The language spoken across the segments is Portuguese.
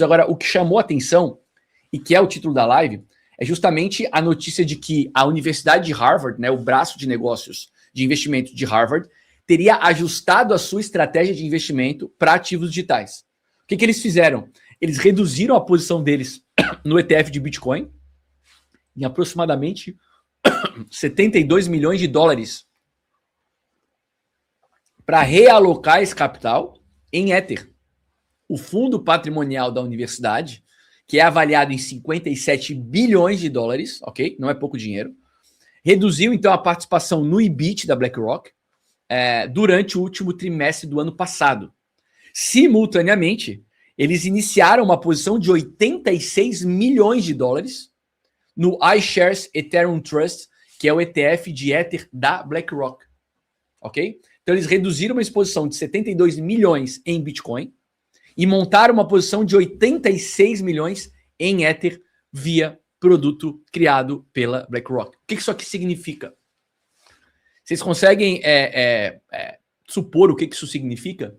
Agora, o que chamou a atenção, e que é o título da live, é justamente a notícia de que a Universidade de Harvard, né, o braço de negócios de investimento de Harvard, teria ajustado a sua estratégia de investimento para ativos digitais. O que eles fizeram? Eles reduziram a posição deles no ETF de Bitcoin em aproximadamente 72 milhões de dólares para realocar esse capital em Ether. O fundo patrimonial da universidade, que é avaliado em 57 bilhões de dólares, ok? Não é pouco dinheiro, reduziu então a participação no IBIT da BlackRock durante o último trimestre do ano passado. Simultaneamente, eles iniciaram uma posição de 86 milhões de dólares no iShares Ethereum Trust, que é o ETF de Ether da BlackRock, ok? Então eles reduziram uma exposição de 72 milhões em Bitcoin e montaram uma posição de 86 milhões em Ether via produto criado pela BlackRock. O que isso aqui significa? Vocês conseguem supor o que isso significa?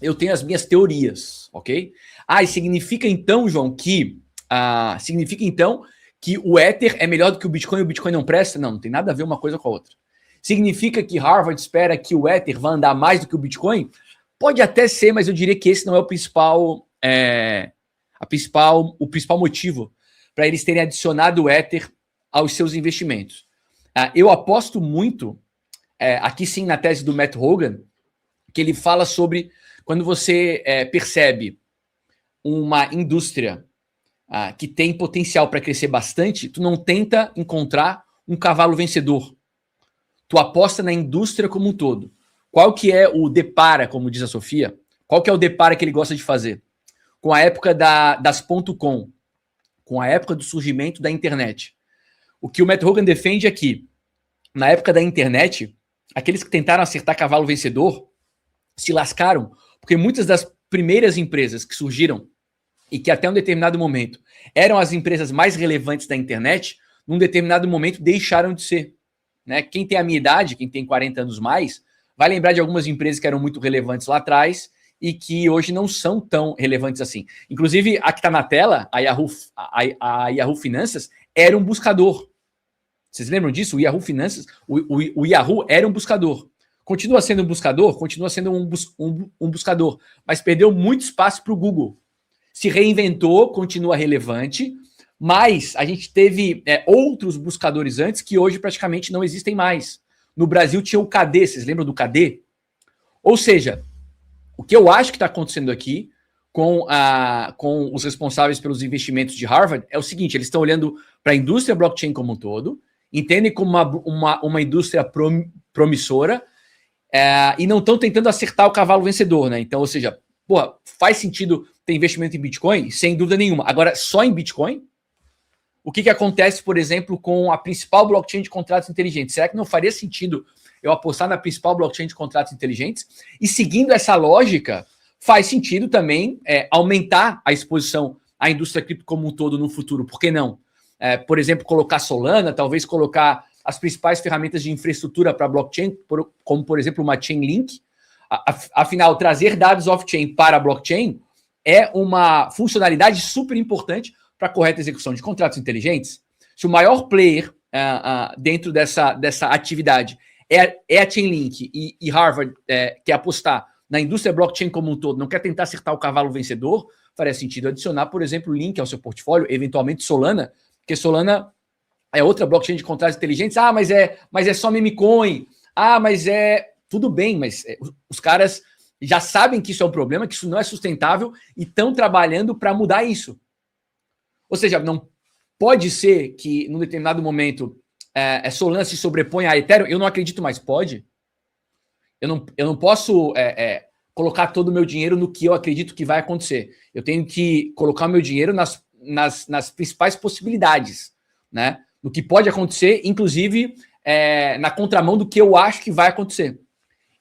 Eu tenho as minhas teorias, ok? E significa então, João, que o Ether é melhor do que o Bitcoin e o Bitcoin não presta? Não tem nada a ver uma coisa com a outra. Significa que Harvard espera que o Ether vá andar mais do que o Bitcoin? Pode até ser, mas eu diria que esse não é o principal motivo para eles terem adicionado o Ether aos seus investimentos. Eu aposto muito, aqui sim na tese do Matt Hogan, que ele fala sobre quando você percebe uma indústria que tem potencial para crescer bastante, tu não tenta encontrar um cavalo vencedor. Tu aposta na indústria como um todo. Qual que é o depara, como diz a Sofia? Qual que é o depara que ele gosta de fazer? Com a época das .com, com a época do surgimento da internet. O que o Matt Hogan defende é que, na época da internet, aqueles que tentaram acertar cavalo vencedor se lascaram, porque muitas das primeiras empresas que surgiram e que até um determinado momento eram as empresas mais relevantes da internet, num determinado momento deixaram de ser. Né? Quem tem a minha idade, quem tem 40 anos mais, vai lembrar de algumas empresas que eram muito relevantes lá atrás e que hoje não são tão relevantes assim. Inclusive, a que está na tela, a Yahoo Finanças, era um buscador. Vocês lembram disso? O Yahoo Finanças, o Yahoo era um buscador. Continua sendo um buscador? Continua sendo um buscador, mas perdeu muito espaço para o Google. Se reinventou, continua relevante, mas a gente teve outros buscadores antes que hoje praticamente não existem mais. No Brasil tinha o KD, vocês lembram do KD? Ou seja, o que eu acho que está acontecendo aqui com os responsáveis pelos investimentos de Harvard é o seguinte: eles estão olhando para a indústria blockchain como um todo, entendem como uma indústria promissora e não estão tentando acertar o cavalo vencedor, né? Então, ou seja, faz sentido ter investimento em Bitcoin? Sem dúvida nenhuma. Agora, só em Bitcoin? O que acontece, por exemplo, com a principal blockchain de contratos inteligentes? Será que não faria sentido eu apostar na principal blockchain de contratos inteligentes? E seguindo essa lógica, faz sentido também aumentar a exposição à indústria cripto como um todo no futuro. Por que não? Por exemplo, colocar Solana, talvez colocar as principais ferramentas de infraestrutura para blockchain, como, por exemplo, uma Chainlink. Afinal, trazer dados off-chain para a blockchain é uma funcionalidade super importante para a correta execução de contratos inteligentes. Se o maior player dentro dessa atividade é a Chainlink e Harvard quer apostar na indústria blockchain como um todo, não quer tentar acertar o cavalo vencedor, faria sentido adicionar, por exemplo, Link ao seu portfólio, eventualmente Solana, porque Solana é outra blockchain de contratos inteligentes. Mas é só meme coin. Mas tudo bem, mas os caras já sabem que isso é um problema, que isso não é sustentável e estão trabalhando para mudar isso. Ou seja, não pode ser que, num determinado momento, Solana se sobreponha a Ethereum. Eu não acredito mais. Pode. Eu não posso colocar todo o meu dinheiro no que eu acredito que vai acontecer. Eu tenho que colocar o meu dinheiro nas principais possibilidades, né? No que pode acontecer, inclusive na contramão do que eu acho que vai acontecer.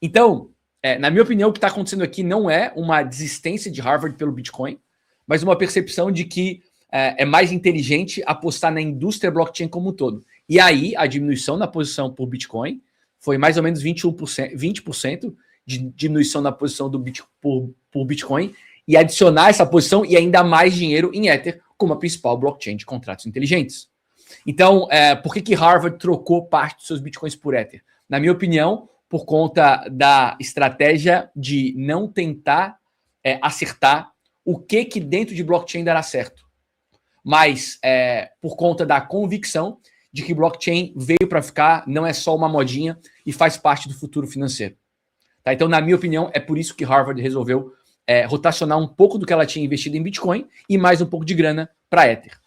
Então, na minha opinião, o que está acontecendo aqui não é uma desistência de Harvard pelo Bitcoin, mas uma percepção de que é mais inteligente apostar na indústria blockchain como um todo. E aí, a diminuição na posição por Bitcoin foi mais ou menos 20% de diminuição na posição por Bitcoin e adicionar essa posição e ainda mais dinheiro em Ether como a principal blockchain de contratos inteligentes. Então, por que Harvard trocou parte dos seus bitcoins por Ether? Na minha opinião, por conta da estratégia de não tentar acertar o que dentro de blockchain dará certo, mas por conta da convicção de que blockchain veio para ficar, não é só uma modinha e faz parte do futuro financeiro. Tá? Então, na minha opinião, é por isso que Harvard resolveu rotacionar um pouco do que ela tinha investido em Bitcoin e mais um pouco de grana para Ether.